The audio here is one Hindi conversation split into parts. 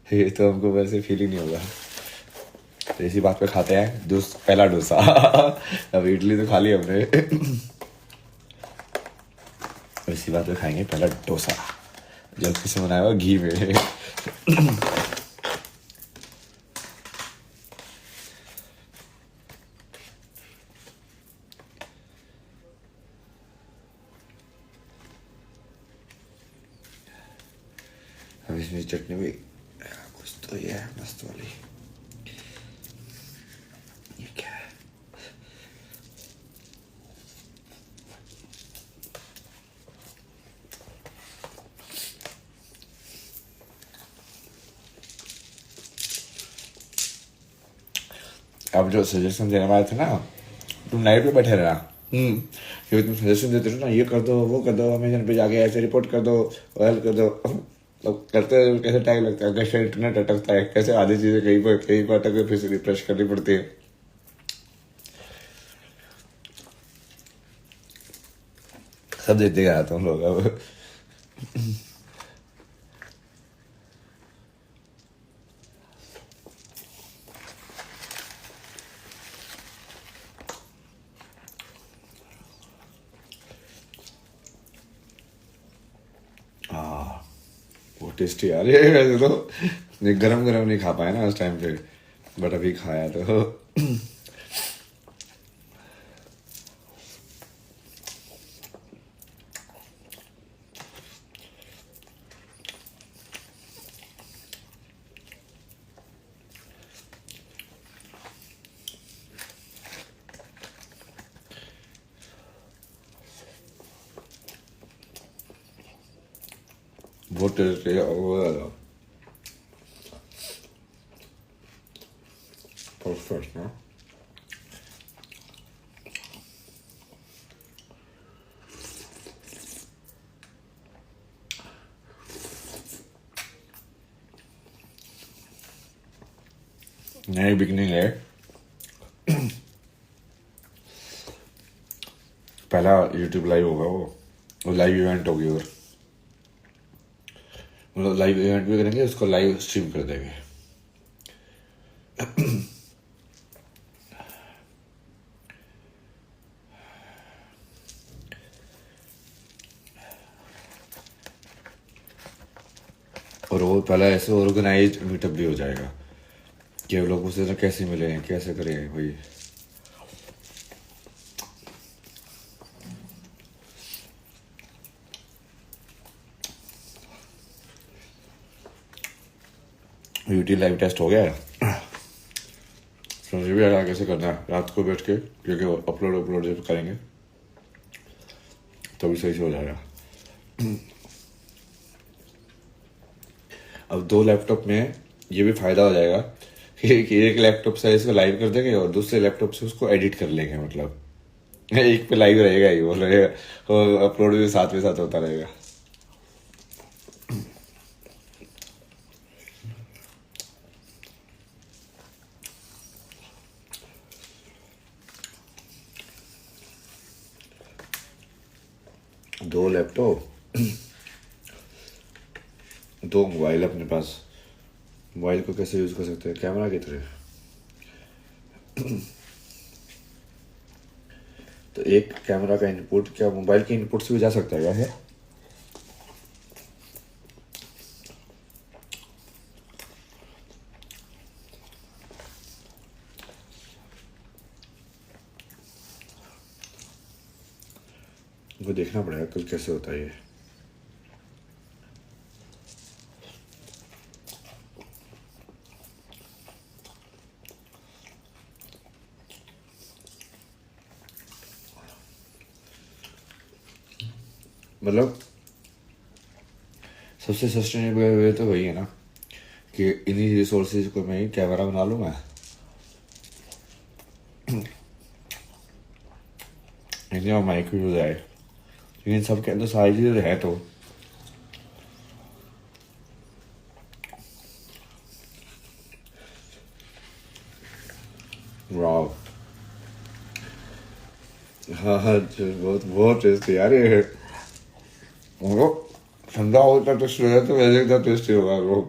ये तो हमको वैसे फील ही नहीं होगा। तो इसी बात पे खाते हैं पहला डोसा। अब इडली तो खा ली हमने। इसी बात पे खाएंगे पहला डोसा, जो किसी बनाया हुआ घी में। अब इसमें चटनी भी कुछ तो ये है मस्त वाली। ये क्या है? अब जो सजेशन देने वाले थे ना, तुम नाइट पे बैठे रहना। क्योंकि तुम सजेशन देते हो ना, ये कर दो वो कर दो, अमेजन पे जाके ऐसे रिपोर्ट कर दो, हेल्प कर दो। तो करते हुए कैसे टाइम लगता है, कैसे इंटरनेट अटकता है, कैसे आधी चीजें कहीं पर अटक के फिर से रिफ्रेश करनी पड़ती है। सब देते गया तुम लोग अब। वो टेस्टी यार ये। वैसे तो गरम गरम नहीं खा पाया ना उस टाइम पे, बट अभी खाया तो। बहुत टेस्टी है वो वाला। परफेक्ट ना। नई बिगनिंग है। पहला यूट्यूब लाइव होगा वो लाइव इवेंट होगी। और मतलब लाइव इवेंट भी करेंगे, उसको लाइव स्ट्रीम कर देंगे। और वो पहला ऐसे ऑर्गेनाइज मीटअप भी हो जाएगा कि लोग उससे कैसे मिले हैं, कैसे करें भाई। यूट्यूब लाइव टेस्ट हो गया है। समझ भी आया कैसे करना है रात को बैठ के, क्योंकि अपलोड जब करेंगे तभी सही से हो जाएगा। अब 2 लैपटॉप में ये भी फायदा हो जाएगा कि एक लैपटॉप से इसको लाइव कर देंगे और दूसरे लैपटॉप से उसको एडिट कर लेंगे। मतलब एक पे लाइव रहेगा ही, वो रहेगा, और अपलोड भी साथ में साथ होता रहेगा। दो लैपटॉप, 2 मोबाइल अपने पास। मोबाइल को कैसे यूज कर सकते हैं, कैमरा की तरह। तो एक कैमरा का इनपुट क्या मोबाइल के इनपुट से भी जा सकता है क्या है? वो देखना पड़ेगा कल कैसे होता है ये। मतलब सबसे सस्टेनेबल वे तो वही है ना कि इन्हीं रिसोर्सेज को मैं कैमरा बना लूँगा, इन्हें माइक भी हो जाए, लेकिन सबके अंदर सारी चीज़ें है तो। वाह, हाँ हाँ, बहुत बहुत टेस्टी यार ये। वो ठंडा होता टेस्ट हो जाए तो वैसे एकदम टेस्टी होगा वो।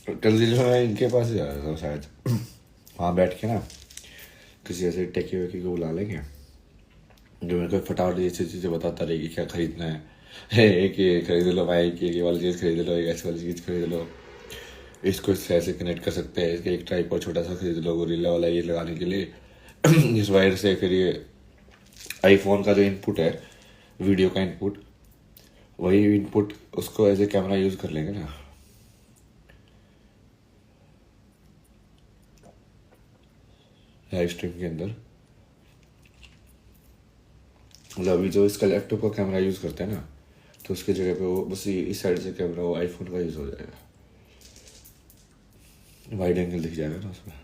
कल दिल्ली में मैं इनके पास ही जा रहा था शायद, वहाँ बैठ के ना किसी ऐसे टेकी वेकी को बुला लेंगे जो मेरे को फटाफट ऐसी चीज़ें बताता रहे कि क्या खरीदना है। एक ये खरीद लो भाई, कि ये वाली चीज़ खरीद लो, एक ऐसी वाली चीज़ खरीद लो, इसको इससे ऐसे कनेक्ट कर सकते हैं, इसका एक ट्राइपॉड छोटा सा खरीद लो गोरिल्ला वाला ये लगाने के लिए। इस वायर से फिर ये आईफोन का जो इनपुट है, वीडियो का इनपुट, वही इनपुट उसको एज ए कैमरा यूज़ कर लेंगे ना। लाइव स्ट्रीम के अंदर मतलब अभी जो इसका लैपटॉप का कैमरा यूज़ करते हैं ना, तो उसकी जगह पे वो बस इस साइड से कैमरा वो आईफोन का यूज़ हो जाएगा, वाइड एंगल दिख जाएगा ना उसमें,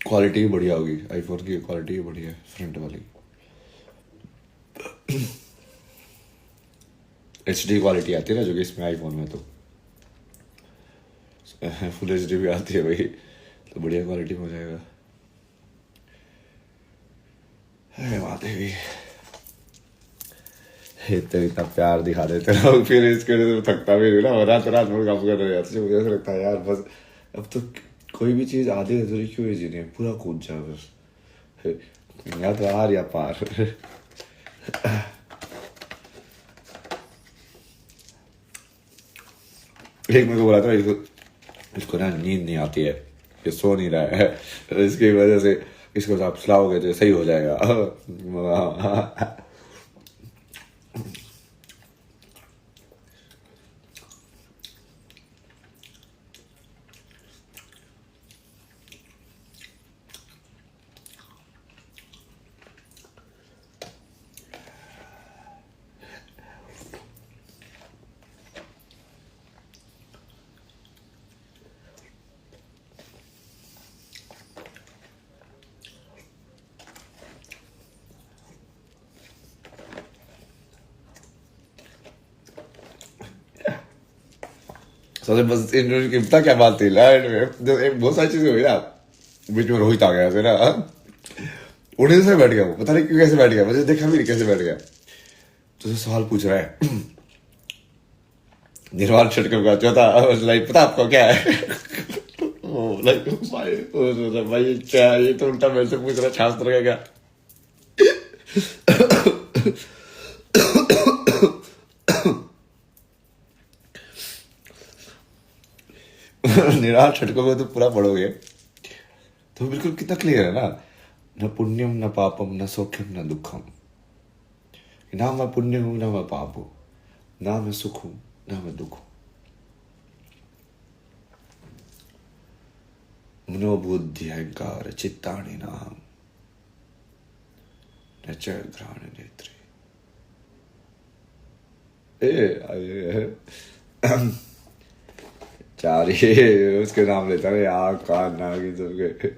क्वालिटी भी बढ़िया होगी, आईफोन की क्वालिटी भी बढ़िया है फ्रंट वाली। HD क्वालिटी आती है ना जो कि इसमें आईफोन में तो फुल HD भी आती है भाई, तो बढ़िया क्वालिटी में हो जाएगा। अरे माधवी इतना इतना प्यार दिखा देते ना, फिर इसके वजह से थकता भी नहीं ना, रात रात भर काम कर रहे जाते। मुझे ऐसा लगता है यार बस अब तो कोई भी चीज़ आधी अधूरी क्यों ही जीनी है, पूरा कूद जाओ बस, या तो आर या पार। एक मेरे को बोला था इसको ना नींद नहीं आती है, ये सो नहीं रहा है, इसकी वजह से इसको आप सुलाओगे तो सही हो जाएगा। सबसे बस इन्होंने पता क्या बात थी लैंड में, जो एक बहुत सारी चीजें हुई ना, बीच में रोहित आ गया ऐसे ना, उड़ने से बैठ गया वो, पता नहीं क्यों कैसे बैठ गया, मुझे देखा भी नहीं कैसे बैठ गया। तो सवाल पूछ रहा है निर्वाण षटकम का चौथा, लाइक पता आपको क्या है? भाई क्या ये तो उल्टा मेरे से पूछ रहा, शास्त्र का क्या? निराल षटकों में तो पूरा पढ़ोगे तो बिल्कुल कितना क्लियर है ना, न पुण्यम न पापम न सौख्यम न दुखम, ना मैं पुण्य हूं ना मैं पाप हूं, ना मैं सुख हूं ना मैं दुख हूं, मनोबुद्धि अहंकार चित्तानि नाम न च घ्राण नेत्रे। चार ये उसके नाम लेता है, आँख कान नाक ये सबके।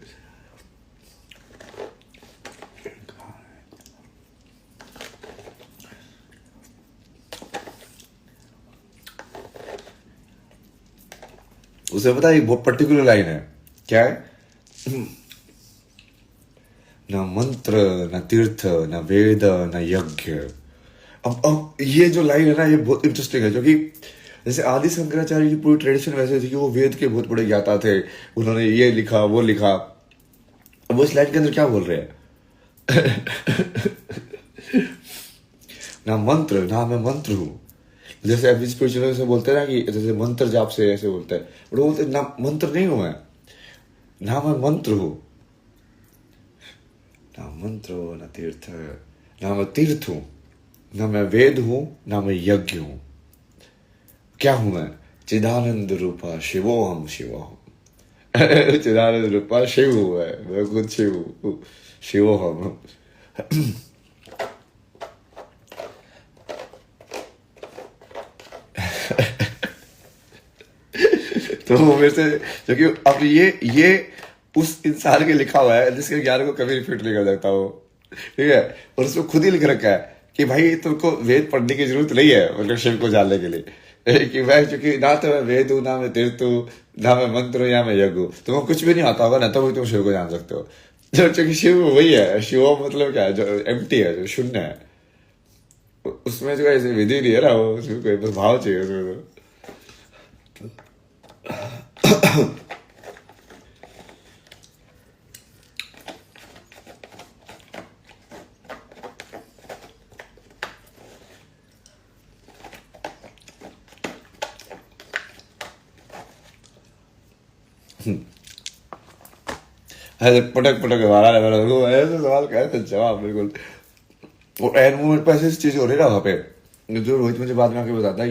उसे पता है एक बहुत पर्टिकुलर लाइन है, क्या है? न मंत्र न तीर्थ न वेद न यज्ञ। अब ये जो लाइन है ना, ये बहुत इंटरेस्टिंग है, क्योंकि जैसे आदि शंकराचार्य की पूरी ट्रेडिशन वैसे थी कि वो वेद के बहुत बड़े ज्ञाता थे, उन्होंने ये लिखा वो लिखा। अब वो इस लाइन के अंदर क्या बोल रहे हैं? ना मंत्र ना मैं मंत्र हूं, जैसे अभी स्पिरिचुअल से बोलते हैं ना कि जैसे मंत्र जाप से ऐसे बोलते हैं, बट वो बोलते ना मंत्र नहीं हूं मैं, ना मैं मंत्र हूं, ना मंत्र हो ना तीर्थ, ना मैं तीर्थ हूं, ना मैं वेद हूं ना मैं यज्ञ हूं। क्या हूं मैं? चिदानंद रूपा शिवोहम शिवोहम। चिदानंद रूपा शिव है, मैं खुद शिव शिवोहम। तो मेरे से, क्योंकि अब ये उस इंसान के लिखा हुआ है जिसके ज्ञान को कभी रिपीट नहीं कर सकता वो, ठीक है, और उसमें खुद ही लिख रखा है कि भाई तुमको वेद पढ़ने की जरूरत नहीं है मतलब शिव को जानने के लिए, कि मैं चूंकि ना तो मैं वेद हूँ ना मैं तीर्थ हूँ ना मैं मंत्र हूँ या मैं यज्ञ हूँ, तुमको कुछ भी नहीं आता होगा ना तो भी तुम शिव को जान सकते हो। जो चूंकि शिव वही है, शिव मतलब क्या है, जो एम्प्टी है, जो शून्य है, उसमें जो ऐसे विधि नहीं है ना, वो उसमें कोई बस भाव चाहिए उसमें तो। ऐसे पटक पटक मारा है वो, ऐसे सवाल कैसे जवाब बिल्कुल। और एंड मोमेंट पर ऐसी चीज हो रही ना वहां पे, जो रोहित मुझे बाद में आके बताता है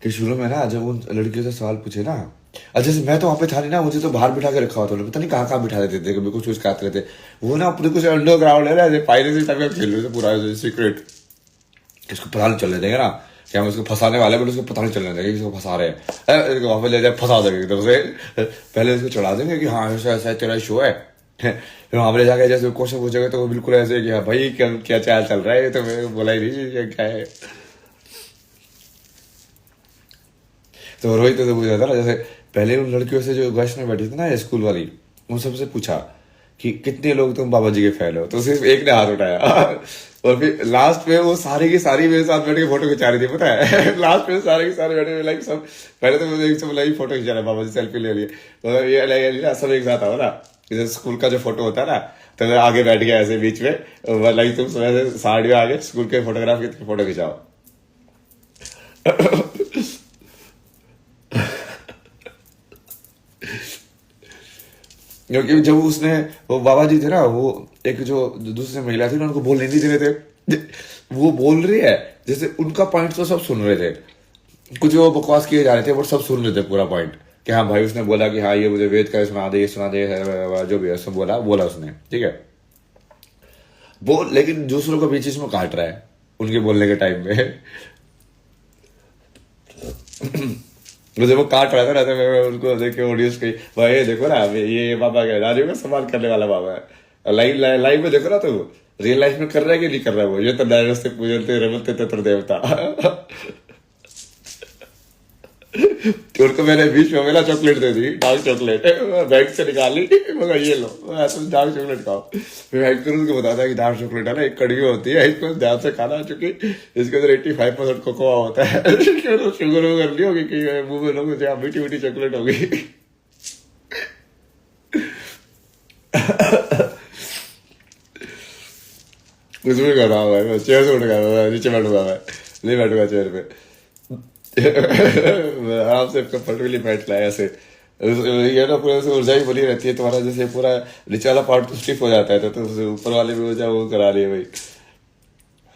कि शुरू में ना जब उन लड़कियों से सवाल पूछे ना, अच्छा जैसे मैं तो वहां पे था नहीं ना, मुझे तो बाहर बिठा के रखा हुआ था, पता नहीं कहाँ कहाँ बिठा देते थे, कभी कुछ कुछ खाते रहते वो ना, अपने कुछ अंडरग्राउंड है ना, ऐसे पायरेसी टाइप का खेल रहे थे पूरा सीक्रेट। इसको पता नहीं चलने देंगे ना कि हम उसको फंसाने वाले, बट उसको पता नहीं चलने देंगे कि इसको फंसा रहे हैं, इसको वहां पे ले जाए फंसा देंगे एकदम से। पहले इसको चढ़ा देंगे कि हाँ ऐसा ऐसा तेरा शो है, फिर वहां पे ले जाके जैसे क्वेश्चन पूछेगा तो वो बिल्कुल ऐसे कि हाँ भाई क्या क्या चाल चल रहा है, तो मैं बोला ही नहीं ये क्या है। तो रोहित तो पूछा था ना, जैसे पहले उन लड़कियों से जो गश में बैठी थी ना स्कूल वाली, उन सबसे पूछा कि कितने लोग तुम बाबा जी के फैन हो, तो सिर्फ एक ने हाथ उठाया। और फिर लास्ट में वो सारी की सारी मेरे साथ बैठ के फोटो खिंचा रही थी, पता है। लास्ट में सारे के सारे बैठे लाइक सब, पहले तो मुझे एक से बोला फोटो खिंचा रहा है बाबा जी, सेल्फी ले लिए, तो ये सब एक साथ आओ ना, जैसे स्कूल का जो फोटो होता है ना, तो मैं आगे बैठ गया ऐसे बीच में, लाइक तुम सुबह साइड में आगे स्कूल के फोटोग्राफ की फोटो खिंचाओ। क्योंकि जब उसने, वो बाबा जी थे ना, वो एक जो दूसरी महिला थी ना, उनको बोलने नहीं दे रहे थे, वो बोल रही है जैसे उनका पॉइंट तो सब सुन रहे थे, कुछ वो बकवास किए जा रहे थे बट सब सुन रहे थे पूरा पॉइंट, कि हाँ भाई उसने बोला कि हाँ ये मुझे वेद का सुना दे, ये सुना दे, जो भी है सब बोला बोला उसने, ठीक है। वो लेकिन दूसरों को बीच में काट रहा है उनके बोलने के टाइम में। मुझे वो काट रहा था ना, तो मैं उनको देख के ऑडियंस की, भाई ये देखो ना, ये बाबा क्या राजू का सवाल करने वाला बाबा है, लाइव लाइव में देखो ना, तो रियल लाइफ में कर रहा है कि नहीं कर रहा है वो, ये तो डायरेक्ट से पूजते रमते तत्र देवता। तो उनको मैंने बीच में मिला चॉकलेट दे दी, डार्क चॉकलेट बैंक से निकाली, मगर ये लो तुम डार्क चॉकलेट खाओ। फिर बैंकर उनको बताता है कि डार्क चॉकलेट है ना एक कड़वी होती है, इसको ध्यान से खाना, चूंकि इसके अंदर 85% कोकोआ होता है। शुगर वुगर नहीं होगी कि मुंह में लोग जहाँ मीठी मीठी चॉकलेट होगी। कुछ भी कर रहा हूँ मैं, चेयर से उठ गया, नीचे बैठूंगा मैं, नहीं बैठूंगा चेयर पे। आराम से कंफर्टेबली बैठ लाया ऐसे, ये ना पूरा ऊर्जा ही बनी रहती है तुम्हारा, जैसे पूरा नीचे वाला पार्ट तो स्टिफ हो जाता है, तो ऊपर वाले भी ऊर्जा वो करा रही है भाई।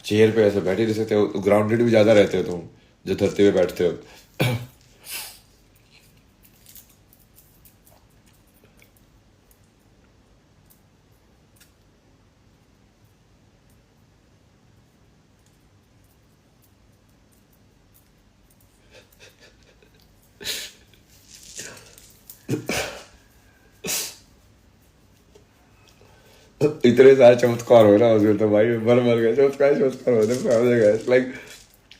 चेयर पे ऐसे बैठे रह सकते हो, ग्राउंडेड भी ज्यादा रहते हो तुम जो धरती पे बैठते हो। इतने सारे चमत्कार हो ना उसमें, तो भाई मर गया, चमत्कार चमत्कार हो गया, लाइक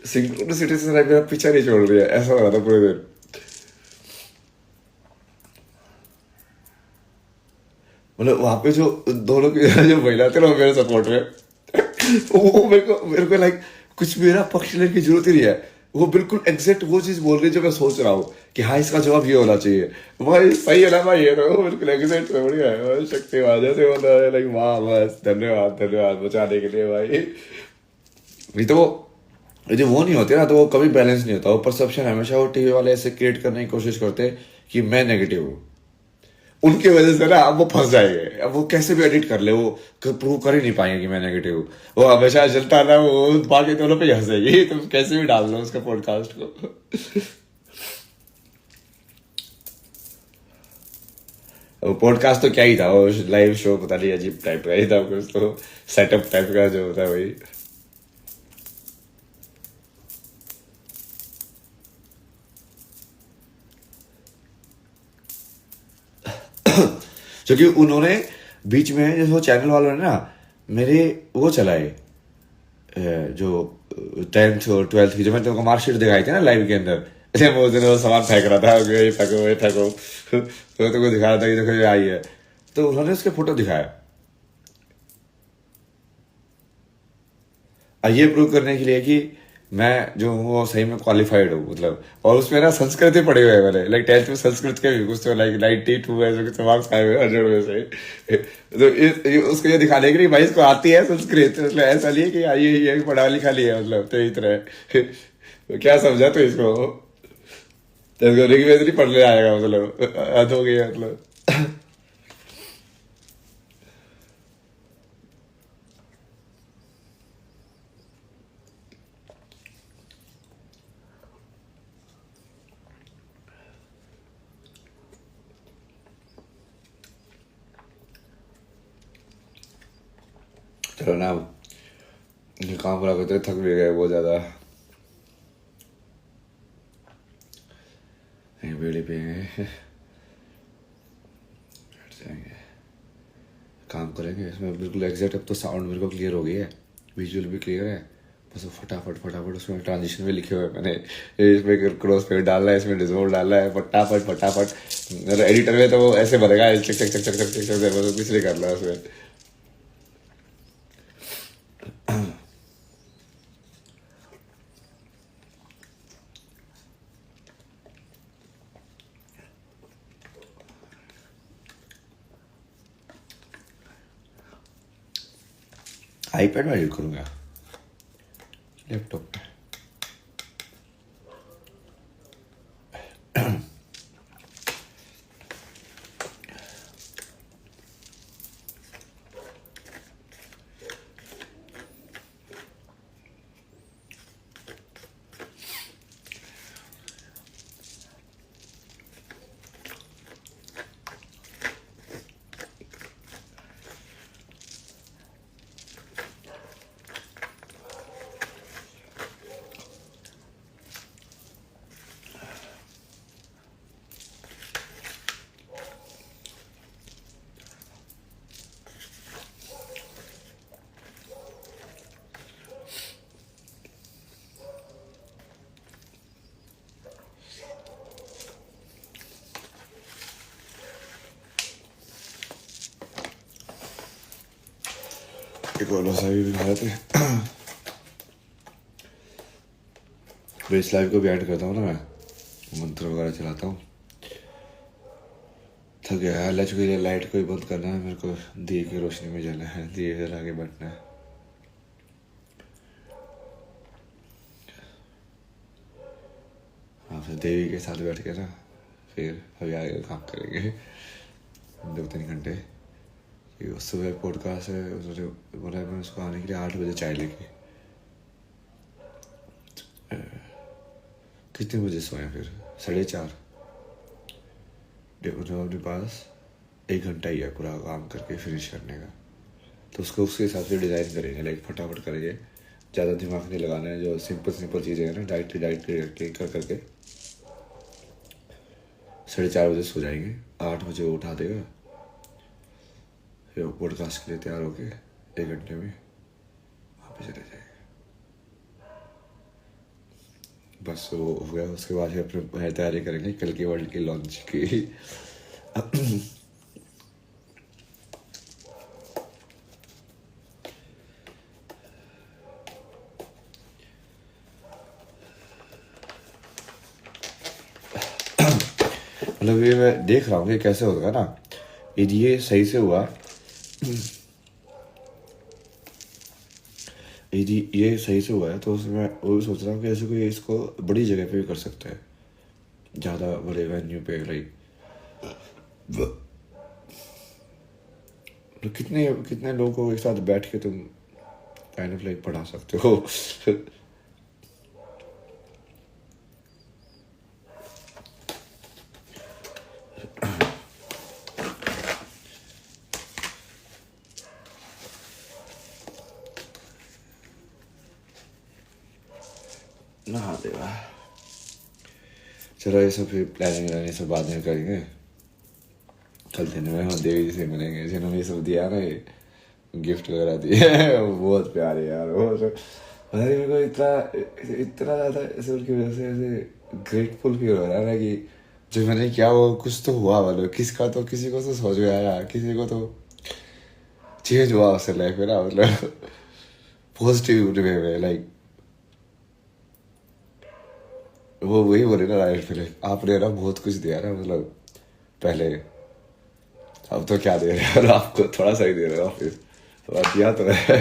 सिंक्रोनिसिटी से मेरा पीछा नहीं छोड़ रही है, ऐसा हो रहा था पूरे दिन। मतलब वहां पे जो दोनों की जो महिला थे ना मेरे सपोर्ट में, वो मेरे को लाइक कुछ मेरा पक्ष लेने की जरूरत ही नहीं है, वो बिल्कुल एग्जैक्ट वो चीज बोल रही है जो मैं सोच रहा हूँ कि हाँ इसका जवाब ये होना चाहिए। भाई सही है ना भाई, ये तो बिल्कुल एग्जैक्ट बढ़िया है, शक्तिवान जैसे बोल रहा है, लाइक वाह बस धन्यवाद धन्यवाद बचाने के लिए भाई। नहीं तो वो जो वो नहीं होते ना, तो वो कभी बैलेंस नहीं होता, वो परसेप्शन हमेशा वो टीवी वाले ऐसे क्रिएट करने की कोशिश करते हैं कि मैं नेगेटिव हूँ, उनकी वजह से ना अब वो फंस जाएंगे, अब वो कैसे भी एडिट कर ले वो प्रूव कर ही नहीं पाएंगे कि मैं नेगेटिव हूँ, वो हमेशा चलता ना, वो बाकी दोनों पे हंसेगी, तुम कैसे भी डाल लो उसका पॉडकास्ट को। वो पॉडकास्ट तो क्या ही था, वो लाइव शो पता नहीं अजीब टाइप का ही था कुछ, तो सेटअप टाइप का जो होता है वही। क्योंकि उन्होंने बीच में जैसे वो चैनल वालों ने ना मेरे वो चलाए, जो 10th और 12th की जो मैंने तुमको मार्कशीट दिखाई थी ना लाइव के अंदर, ऐसे वो दिन वो सामान फेंक रहा था, ये फेंको ये फेंको, तो तुमको दिखा रहा था कि देखो ये आई है, तो उन्होंने उसके फोटो दिखाया। ये प्रूव करने के लिए कि मैं जो हूँ वो सही में क्वालिफाइड हूँ मतलब। और उसमें ना संस्कृत ही पढ़े हुए हैं मैंने, लाइक 10th में संस्कृत के भी कुछ तो लाइक 92 ऐसे कुछ मार्क्स आए हुए 100 में से। तो उसको ये दिखाने के लिए भाई इसको आती है संस्कृत, मतलब ऐसा नहीं है कि ये पढ़ा लिखा लिया है, मतलब तो इस तरह। तो क्या समझा तो इसको, तो इसको ऋग्वेद नहीं पढ़ने आएगा मतलब, हद हो गया मतलब। चलो ना, ये काम पूरा करते थक भी गए बहुत ज्यादा। बेड़ी पे बैठ जाएंगे, काम करेंगे इसमें बिल्कुल एग्जैक्ट। अब तो साउंड मेरे को क्लियर हो गया है, विजुअल भी क्लियर है, बस वो फटाफट फटाफट उसमें ट्रांजिशन में लिखे हुए हैं मैंने, इसमें क्रॉस पे डालना है, इसमें डिसोल्व डालना है, फटाफट फटाफट। मतलब एडिटर में तो वो ऐसे बनेगा, चक चक चक चक चक चक चक, बस कुछ नहीं करना है उसमें। आईपैड में यूज करूँगा, लैपटॉप पे। एक और सही भी खाए थे। तो इस लाइव को भी ऐड करता हूँ ना मैं, मंत्र वगैरह चलाता हूँ। थक गया है, लच गई लाइट को ही बंद करना है मेरे को, दिए की रोशनी में जाना है, दिए जला के बैठना है। हाँ, फिर देवी के साथ बैठ के ना फिर अभी आगे काम करेंगे 2-3 घंटे। सुबह पॉडकास्ट है, उसने बोला मैं उसको आने के लिए 8 बजे चाय लेके। कितने बजे सोए फिर? 4:30। देखो जो अपने पास 1 घंटा ही है पूरा काम करके फिनिश करने का, तो उसको उसके हिसाब से डिज़ाइन करेंगे, लाइक फटाफट करेंगे, ज़्यादा दिमाग नहीं लगाना है। जो सिंपल सिंपल चीज़ें हैं ना, डाइट कर करके 4:30 बजे सो जाएंगे, 8 बजे वो उठा देगा, फिर पॉडकास्ट के लिए तैयार होके 1 घंटे में वहाँ पे चले जाएंगे। बस वो हो गया, उसके बाद फिर अपने तैयारी करेंगे कल की वर्ल्ड की लॉन्च की। मतलब ये मैं देख रहा हूँ कि कैसे होगा ना, यदि ये सही से हुआ, यदि ये सही से हुआ है तो उसमें वो भी सोच रहा हूँ कि ऐसे कोई इसको बड़ी जगह पे भी कर सकता है, ज़्यादा बड़े वेन्यू पे, लाइक तो कितने कितने लोगों को एक साथ बैठ के तुम काइंड ऑफ लाइक पढ़ा सकते हो। नहा देगा। चलो ये सब फिर प्लानिंग व्लानिंग सब बाद में करेंगे। कल दिन में हम देवी जी से मिलेंगे, जिन्होंने ये सब दिया ना, ये गिफ्ट वगैरह दिए। वो बहुत प्यारे यार, वो सब पता नहीं मेरे को इतना इतना ज़्यादा ऐसे उनकी वजह से ऐसे ग्रेटफुल फील हो रहा है ना कि जो मैंने किया वो कुछ तो हुआ, मतलब किसका तो किसी को तो समझ में आया, किसी को तो चेंज हुआ उससे लाइफ में ना, मतलब पॉजिटिव वे में, लाइक वो वही बोले ना राइट, फिर आपने ना बहुत कुछ दिया ना, मतलब पहले, अब तो क्या दे रहे हो ना, आपको थोड़ा सा ही दे रहे हो, फिर थोड़ा दिया तो है।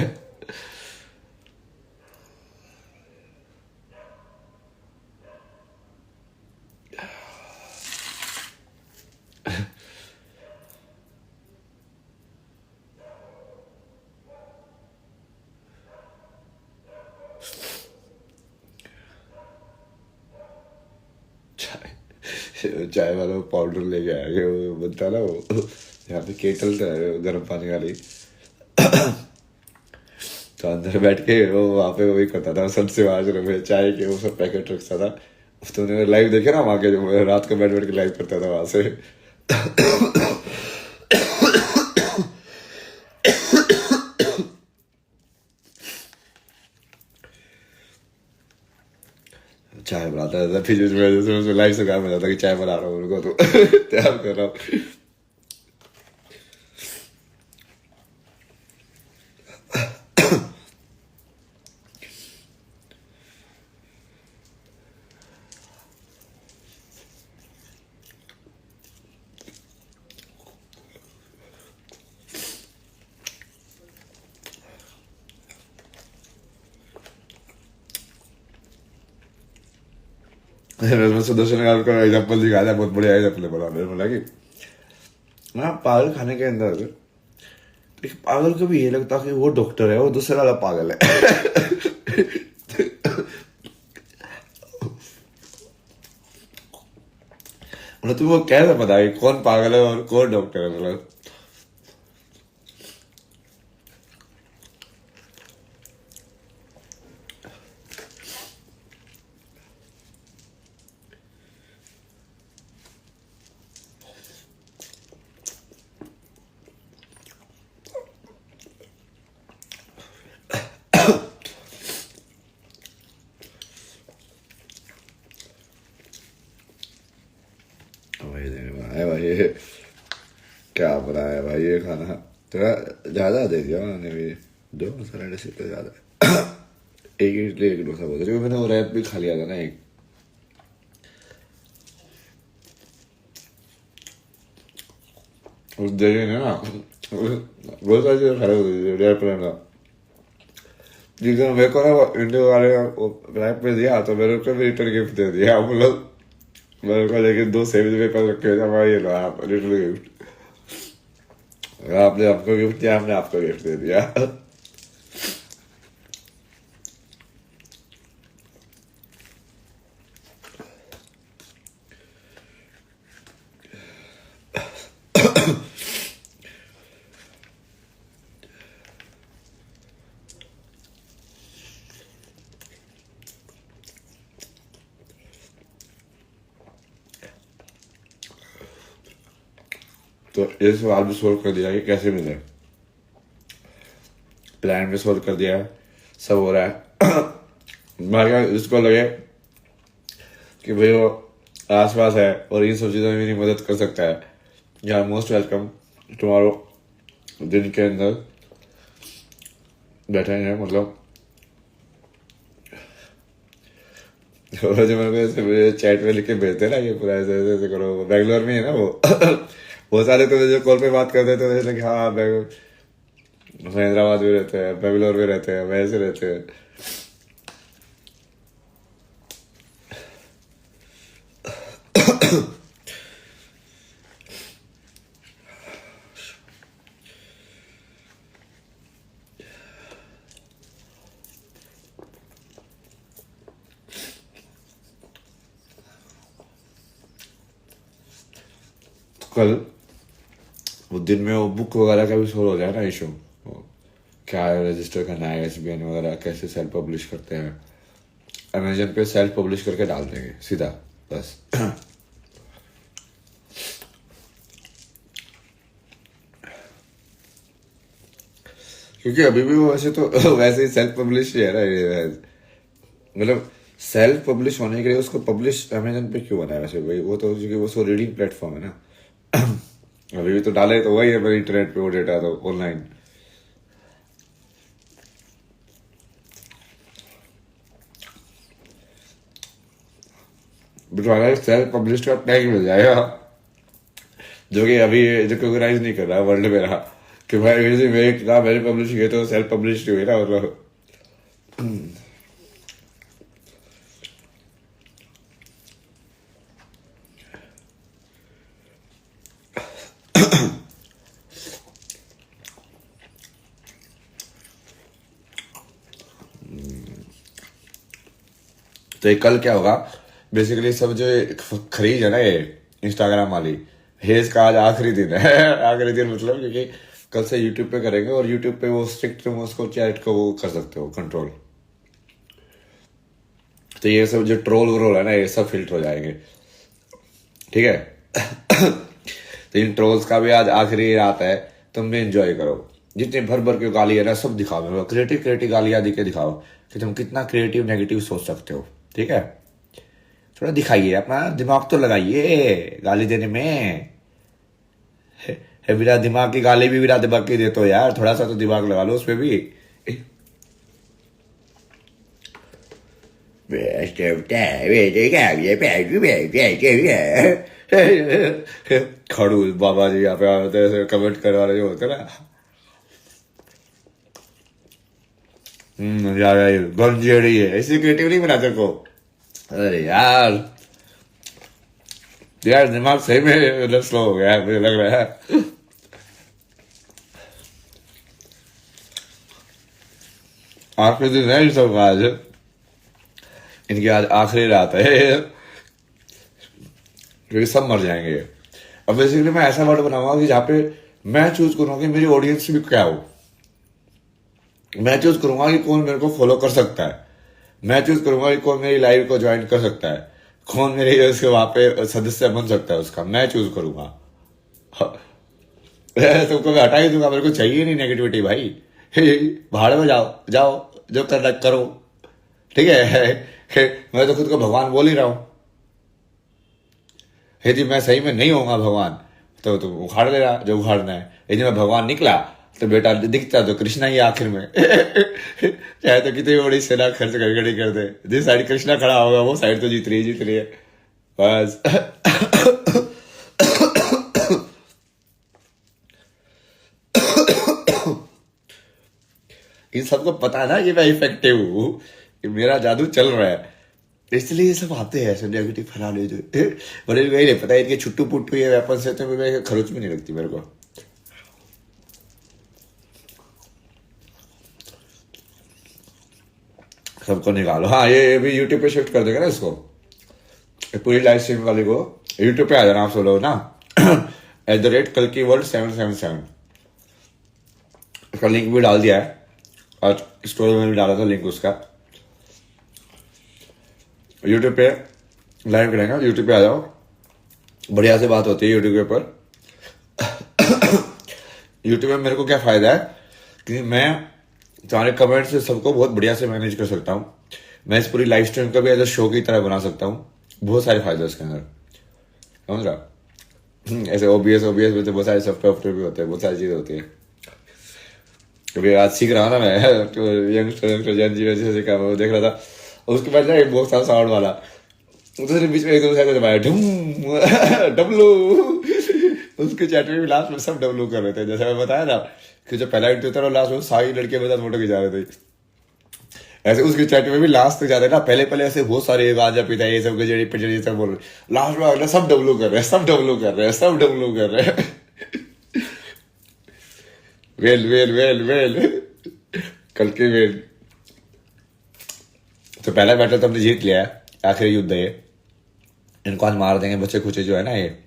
चाय वाला पाउडर लेके आया, वो बनता है ना वो, यहाँ पे केटल तो है गर्म पानी वाली, तो अंदर बैठ के वो वहाँ पे वही करता था, सबसे आवाज में चाय के वो सब पैकेट रखता था। तुमने लाइव देखे ना वहाँ के, जो रात को बैठ बैठ के लाइव करता था वहां से। चाय बनाता था, फिर उसमें लाइव से काम हो जाता कि चाय बना रहा हूँ उनको, तो तैयार कर रहा हूँ। मैं सुदर्शन का आपको एग्जाम्पल दिखा दिया, बहुत बढ़िया एग्जाम्पल बोला, मैंने बोला कि ना पागल खाने के अंदर एक पागल को भी ये लगता कि वो डॉक्टर है, वो दूसरा वाला पागल है। मतलब तुमको कैसे पता है कौन पागल है और कौन डॉक्टर है, मतलब भाई बनाया भाई, क्या बनाया भाई ये खाना, थोड़ा ज्यादा दे दिया उन्होंने भी, दो मसाला डोसे तो ज्यादा। एक इडली एक डोसा बोलते, क्योंकि मैंने वो रैप भी खा लिया था ना एक। उस जगह ने ना बहुत सारी चीजें खराब हो गई रैप रहना। जिस मेरे को ना इंडिया वाले रैप में दिया, तो मेरे को भी रिटर्न गिफ्ट दे दिया हम लोग, मेरे को लेकिन 2 सेविंग पेपर रखे थे भाई, ये लो आप रिटर्न गिफ्ट, आपने आपको गिफ्ट दिया, हमने आपको गिफ्ट दे दिया। तो ये सवाल भी सोल्व कर दिया कि कैसे मिले, प्लान भी सोल्व कर दिया, सब हो रहा है। भाई इसको लगे कि भाई वो आसपास है और इन सब चीज़ों में मेरी मदद कर सकता है, या मोस्ट वेलकम टुमारो दिन के अंदर बैठेंगे, मतलब जो मेरे को ऐसे चैट में लिख के भेजते हैं ना, ये पूरा ऐसे ऐसे करो, बैंगलोर में है ना वो। बहुत सारे तो जो कॉल पे बात करते थे जैसे कि हाँ हैदराबाद में रहते हैं, बेंगलोर में रहते हैं, वैसे रहते हैं। कल वो दिन में वो बुक वगैरह का भी सोल्व हो जाए ना इशू, क्या रजिस्टर करना है, SBN वगैरह कैसे सेल्फ पब्लिश करते हैं, अमेजन पे सेल्फ पब्लिश करके डाल देंगे सीधा बस। क्योंकि अभी भी वो वैसे तो वैसे ही सेल्फ पब्लिश ही है ना ये, मतलब सेल्फ पब्लिश होने के लिए उसको पब्लिश अमेजन पे क्यों बनाया वैसे भाई, वो तो क्योंकि वो सो रीडिंग प्लेटफॉर्म है ना। अभी भी तो डाले तो वही है मेरे इंटरनेट पे वो डेटा तो ऑनलाइन। तुम्हारा सेल्फ पब्लिश का टैग मिल जाएगा, जो कि अभी रिकॉग्नाइज नहीं कर रहा वर्ल्ड मेरा कि भाई मेरी किताब मेरी पब्लिश हुई तो सेल्फ पब्लिश हुई ना, मतलब। तो ये कल क्या होगा, बेसिकली सब जो खरीद है ना ये इंस्टाग्राम वाली, ये इसका आज आखिरी दिन है। आखिरी दिन मतलब, क्योंकि कल से यूट्यूब पे करेंगे और यूट्यूब पे वो स्ट्रिक्ट उसको चैट को वो कर सकते हो कंट्रोल। तो ये सब जो ट्रोल व्रोल है ना ये सब फिल्टर हो जाएंगे, ठीक है। तो इन ट्रोल्स का भी आज आखिरी रात है, तुम भी एंजॉय करो। जितने भर भर के गाली है ना सब दिखाओ मेरे को, क्रिएटिव क्रिएटिव गालियां दिखे दिखाओ कि तुम कितना क्रिएटिव नेगेटिव सोच सकते हो, ठीक है। थोड़ा दिखाइए, अपना दिमाग तो लगाइए गाली देने में। बिना दिमाग की गाली भी बिना दिमाग की देते हो यार, थोड़ा सा तो दिमाग लगा लो उसमें भी। खड़ूस बाबा जी यहाँ पे आते हैं कमेंट करने वाले जो होते हैं ना, यार गंजेड़ी है, ऐसी क्रिएटिव नहीं बनाते को। अरे यार यार दिमाग सही में स्लो हो गया है मुझे लग रहा है। आखिरी दिन है इन सब का आज, इनकी आज आखिरी रात है, क्योंकि सब मर जाएंगे। अब बेसिकली मैं ऐसा वर्ड बनाऊंगा कि जहाँ पे मैं चूज करूंगा कि मेरी ऑडियंस भी क्या हो, मैं चूज करूंगा कि कौन मेरे को फॉलो कर सकता है, मैं चूज करूंगा कि कौन मेरी लाइव को ज्वाइन कर सकता है, कौन मेरे उसके वहां पे सदस्य बन सकता है, उसका मैं चूज करूंगा। तुमको मैं हटा ही दूंगा, मेरे को चाहिए नहीं नेगेटिविटी भाई। भाड़ में जाओ जाओ, जो करना करो, ठीक है। मैं तो खुद को भगवान बोल ही रहा हूं। यदि मैं सही में नहीं होऊंगा भगवान तो तुम उखाड़ लेना जो उखाड़ना है, यदि मैं भगवान निकला तो बेटा दिखता तो कृष्णा ही आखिर में। चाहे तो कितनी बड़ी सेना खर्च करके नहीं करते, जिस साइड कृष्णा खड़ा होगा वो साइड तो जीत रही है बस। इन सबको पता है ना कि मैं इफेक्टिव हूँ, कि मेरा जादू चल रहा है, इसलिए ये सब आते हैं ऐसे नेगेटिव फैलाने जो। बड़े यही नहीं पता इनके छुट्टू पुट्टू ये वेपन से तो मैं खरोच भी नहीं लगती मेरे को। सबको निकालो, हाँ ये भी यूट्यूब पे शिफ्ट कर देगा ना इसको, पूरी लाइव स्ट्रीम वाली को यूट्यूब पे आ जाना आप सब लोग ना। @kalkiworld777 इसका लिंक भी डाल दिया है, और स्टोरी में भी डाला था लिंक उसका। यूट्यूब पे लाइव करेंगे, यूट्यूब पे आ जाओ, बढ़िया से बात होती है यूट्यूब के ऊपर। यूट्यूब में मेरे को क्या फायदा है कि मैं तुम्हारे कमेंट से सबको बहुत बढ़िया से मैनेज कर सकता हूँ, मैं इस पूरी लाइव स्ट्रीम को भी एज अ शो की तरह बना सकता हूँ, बहुत सारे फायदे उसके अंदर, समझ रहा। ऐसे ओबीएस में तो बहुत सारे सॉफ्टवेयर भी होते हैं, बहुत सारी चीजें होती है। कभी आज सीख रहा ना मैं, तो यंगस्टर जैन जी जैसे क्या वो देख रहा था, उसके बाद ना बहुत सारा साउंड वाला, उसने बीच में एकदम से दबाया डब्लू। उसके चैट में भी लास्ट में सब डब्लू कर रहे थे, जैसे मैं बताया ना कि जो पहला इंटरव्यू था लास्ट में सारी लड़कियां मेरे साथ फोटो खिंचा रहे थे, ऐसे उसके चैट में भी लास्ट तक जाते ना, पहले ऐसे बहुत सारे गांजा पीता है ये सब गजड़ी पिजड़ी ये सब बोल रहे, लास्ट में अगला सब डब्लू कर रहे हैं, सब डब्लू कर रहे हैं, सब डब्लू कर रहे हैं। वेल वेल वेल वेल कल के वेल। तो पहला बैटल तो हमने जीत लिया है, आखिरी युद्ध है, इनको आज मार देंगे बच्चे खुचे जो है ना ये।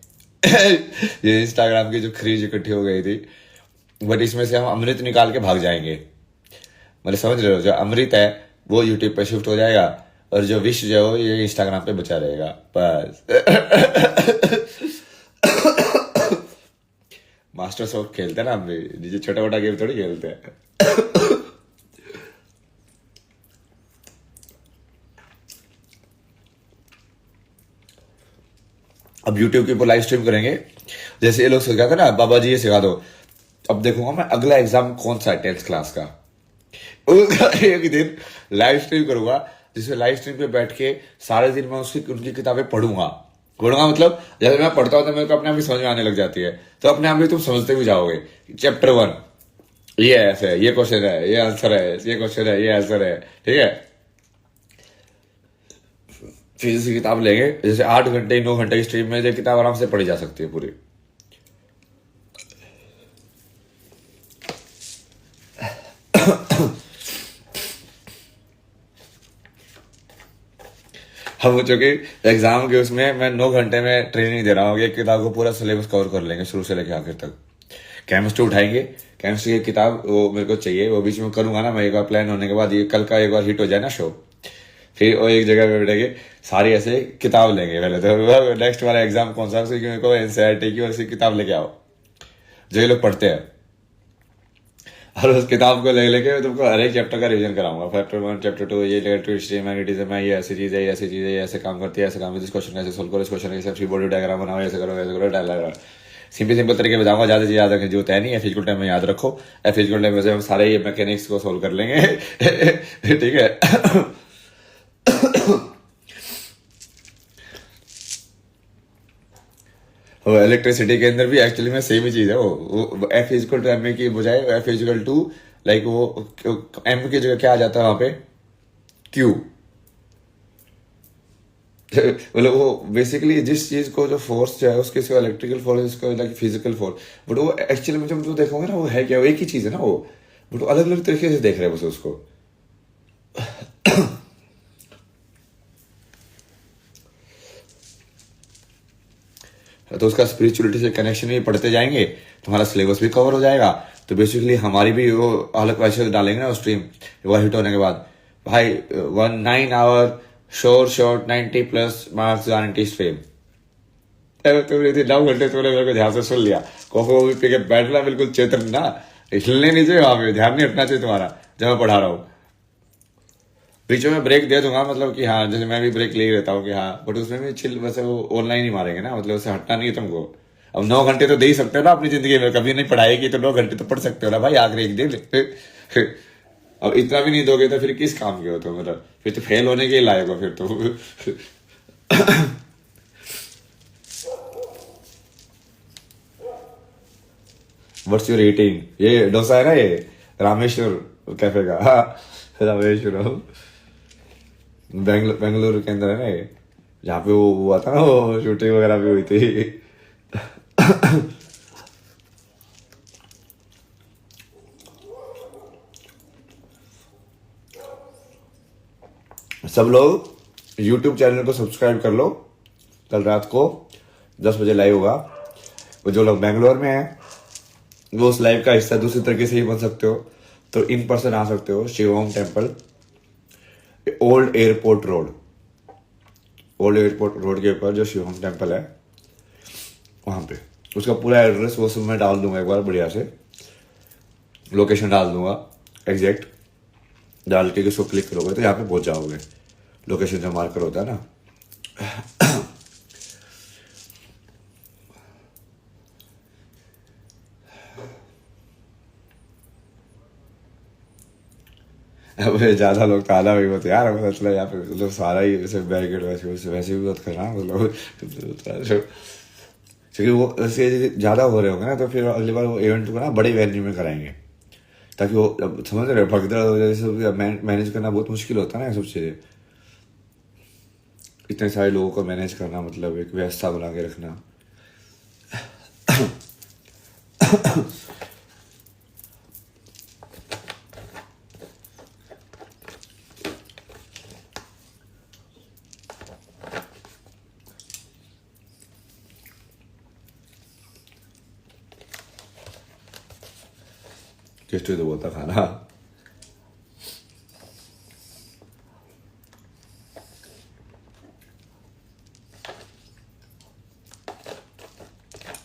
ये इंस्टाग्राम की जो खरीज इकट्ठी हो गई थी, बट इसमें से हम अमृत निकाल के भाग जाएंगे, मतलब समझ रहे हो, जो अमृत है वो यूट्यूब पे शिफ्ट हो जाएगा, और जो विश जो है ये इंस्टाग्राम पे बचा रहेगा बस। मास्टर शॉट खेलते हैं ना हम भी, जो छोटा मोटा गेम थोड़ी खेलते हैं। अब यूट्यूब के ऊपर लाइव स्ट्रीम करेंगे, जैसे ये लोग सिखाते ना बाबा जी ये सिखा दो, अब देखूंगा मैं अगला एग्जाम कौन सा है 10th क्लास का, उसका एक दिन लाइव स्ट्रीम करूंगा, जिसमें लाइव स्ट्रीम पे बैठ के सारे दिन मैं उनकी किताबें पढ़ूंगा पढ़ूंगा मतलब जब मैं पढ़ता हूँ तो मेरे को अपने आप ही समझ में आने लग जाती है, तो अपने आप ही तुम समझते भी जाओगे। चैप्टर 1 ये ऐसे है, ये क्वेश्चन है, ये आंसर है, ये क्वेश्चन है, ये आंसर है, ठीक है। फिजिक्स की किताब लेंगे, जैसे 8 घंटे 9 घंटे की स्ट्रीम में ये किताब आराम से पढ़ी जा सकती है पूरी। हम चूंकि एग्जाम के उसमें मैं 9 घंटे में ट्रेनिंग दे रहा हूँ, एक किताब को पूरा सिलेबस कवर कर लेंगे शुरू से लेकर आखिर तक। केमिस्ट्री उठाएंगे, केमिस्ट्री की किताब वो मेरे को चाहिए, वो बीच में करूंगा ना मैं, एक बार प्लान होने के बाद, ये कल का एक बार हिट हो जाए ना शो, फिर वो एक जगह पे बैठेंगे सारी ऐसे किताब लेंगे। पहले तो नेक्स्ट वाला एग्जाम कौन सा, मेरे को एनसीईआरटी की और ऐसी किताब लेके आओ जो ये लोग पढ़ते हैं, और उस किताब को लेके तुमको हर एक चैप्टर का रिवीजन कराऊंगा। चैप्टर 1 चैप्टर 2 ये इलेक्ट्रिक हिस्ट्री मैग्नेटिज्म है, ये ऐसी चीज है, ये ऐसी चीज है, ये ऐसे काम करती है, ऐसे काम है, इस क्वेश्चन कैसे सोल्व करो, इस क्वेश्चन कैसे फ्री बॉडी डायग्राम बनाओ, ऐसे करो वैसे करो, डायग्राम सिंपल सिंपल तरीके में बताऊंगा, ज्यादा चीज याद रखने की जरूरत है नहीं है। फिजिकल टाइम में याद रखो, फिजिकल टाइम में हम सारे ये मैकेनिक्स को सोल्व कर लेंगे। ठीक है। वो इलेक्ट्रिसिटी के अंदर भी एक्चुअली में सेम ही चीज है, वो F is equal to m a की बजाय एफ इजिकल टू लाइक वो एम की जगह क्या आ जाता है वहां पे, क्यू। मतलब वो बेसिकली जिस चीज को जो फोर्स जो है उसके सिवा इलेक्ट्रिकल फोर्स, इसको लाइक फिजिकल फोर्स, बट वो एक्चुअली में जब तुम देखोगे ना वो है क्या, वो एक ही चीज है ना वो, बट अलग अलग तरीके से देख रहे हैं बस उसको। तो उसका स्पिरिचुअलिटी से कनेक्शन भी पढ़ते जाएंगे, तुम्हारा सिलेबस भी कवर हो जाएगा। तो बेसिकली हमारी भी वो अलग वैसे डालेंगे ना स्ट्रीम, वो हिट होने के बाद भाई 9 hour short 90+ marks guarantee stream. तुमने 9 घंटे तुमने मेरे को ध्यान से सुन लिया, कॉफी वॉफी पी के बैठना बिल्कुल चेतन ना, हिलने नहीं चाहिए वहां पे, ध्यान नहीं हटना चाहिए तुम्हारा जब मैं पढ़ा रहा हूँ। बीच में ब्रेक दे दूंगा, मतलब कि हाँ जैसे मैं भी ब्रेक ले ही रहता हूँ कि हाँ, बट उसमें भी चिल, वैसे वो ऑनलाइन ही मारेंगे ना, मतलब उससे हटना नहीं है तुमको। अब 9 घंटे तो दे ही सकते हो ना अपनी जिंदगी में, कभी नहीं पढ़ाई की तो 9 घंटे तो पढ़ सकते हो ना भाई, आखिरी एक दिन। अब इतना भी नहीं दोगे तो फिर किस काम के हो तो, मतलब फिर तो फेल होने के ही लायक हो फिर तो। व्हाट्स योर रेटिंग, ये डोसा है ना, ये रामेश्वर कैफे का। रामेश्वर बेंगलुरु के अंदर है ना ये, जहाँ पे वो हुआ था ना, वो शूटिंग वगैरह भी हुई थी। सब लोग YouTube चैनल को सब्सक्राइब कर लो, कल रात को 10 बजे लाइव होगा। वो जो लोग बेंगलोर में हैं वो उस लाइव का हिस्सा दूसरी तरीके से ही बन सकते हो, तो इन पर्सन आ सकते हो Shivom temple, old airport road के ऊपर जो शिवम टेम्पल है वहां पे, उसका पूरा एड्रेस वो सब मैं डाल दूंगा एक बार बढ़िया से, लोकेशन डाल दूंगा एग्जैक्ट, डाल के उसको क्लिक करोगे तो यहाँ पे पहुंच जाओगे, लोकेशन जो मार्कर होता है ना। अब ज्यादा लोग काला भी होते यार, पता चला यहाँ पे मतलब सारा ही वैसे बैरिकेड वैसे भी मत करना, मतलब क्योंकि वो ऐसे ज्यादा हो रहे होंगे ना, तो फिर अगली बार वो इवेंट को ना बड़े वेन्यू में कराएंगे, ताकि वो समझ रहे भगदड़ मैनेज करना बहुत मुश्किल होता है ना, ये सब चीजें, इतने सारे लोगों को मैनेज करना, मतलब एक व्यवस्था बना के रखना। टेस्टी तो बहुत था खाना।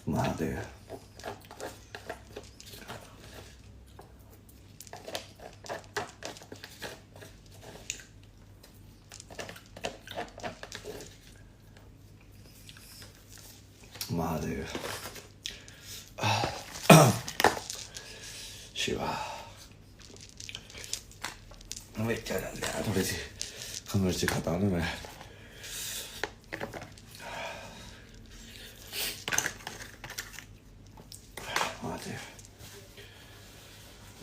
महादेव महादेव शिवा, वेट क्या डाल दिया थोड़ी सी कम मिर्ची खाता हूँ ना मैं। महादेव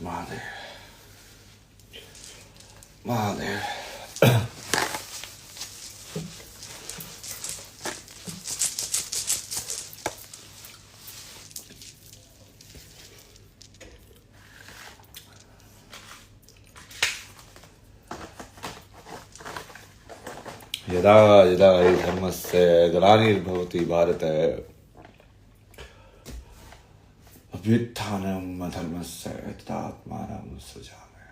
महादेव महादेव। यदा यदा हि धर्मस्य ग्लानिर्भवति भारत अभ्युत्थानम् अधर्मस्य तदात्मानं सृजामि।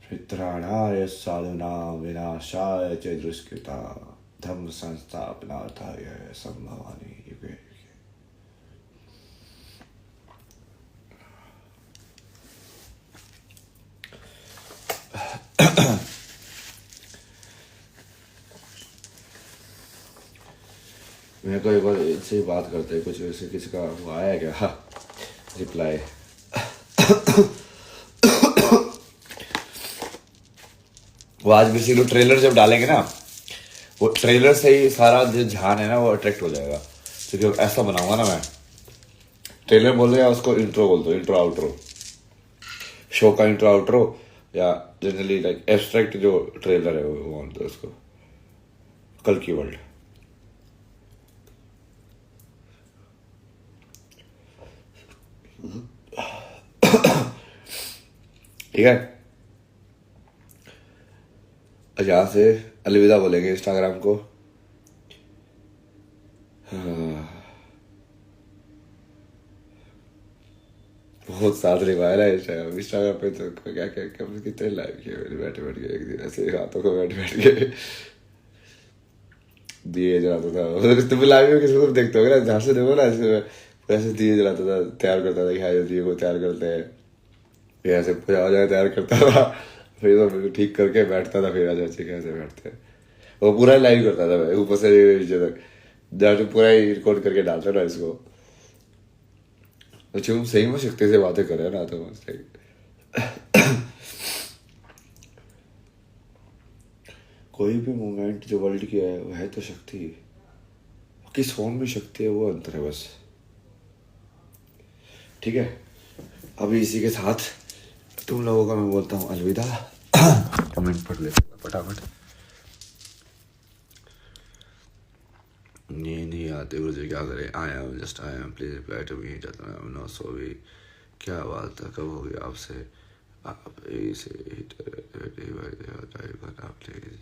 पित्राणाय साधूनां विनाशाय च दुष्कृता धर्म संस्थापनार्थाय संभवामि युगे युगे। मेरे को एक बार इनसे ही बात करते हैं, कुछ वैसे किसी का वो आया है क्या रिप्लाई? वो आज बेसिकली ट्रेलर जब डालेंगे ना, वो ट्रेलर से ही सारा जो ध्यान है ना वो अट्रैक्ट हो जाएगा। क्योंकि ऐसा बनाऊंगा ना मैं, ट्रेलर बोल रहे हैं उसको इंट्रो बोल दो, इंट्रो आउट्रो, शो का इंट्रो आउट्रो, या जनरली लाइक एब्स्ट्रैक्ट जो ट्रेलर है वो बोलते हैं उसको, कल की वर्ल्ड। ठीक है, यहाँ से अलविदा बोलेंगे इंस्टाग्राम को। बहुत साथ निभाया ना इंस्टाग्राम पे, तो क्या क्या क्या कितने लाइव किए मैंने बैठे बैठ के, एक दिन ऐसे हाथों को बैठ बैठ के दिए जलाता था। तुम लाइव में किसी को देखते हो ना, जहाँ से देखो ना ऐसे दिए जलाता था, तैयार करता था कि हाँ दिए को तैयार करते हैं, फिर ऐसे पूजा हो जाए तैयार करता था, फिर तो ठीक करके बैठता था, फिर आज कैसे बैठते हैं वो पूरा लाइव करता था मैं, ऊपर से नीचे तक जहाँ पूरा ही रिकॉर्ड करके डालता ना इसको। अच्छा हम सही में शक्ति से बातें कर रहे हैं ना, तो कोई भी मोमेंट जो वर्ल्ड की है वो है तो शक्ति, किस फॉर्म में शक्ति है वो अंतर है बस। ठीक है, अभी इसी के साथ तुम लोगों का मैं बोलता हूँ अलविदा। कमेंट पढ़ लेता हूँ फटाफट। नींद नहीं आते मुझे, क्या करें? I am just I am, please reply to me. जाता हूँ नो सो भी, क्या बात है, कब हो गया आपसे? आप इसे बना प्लीज।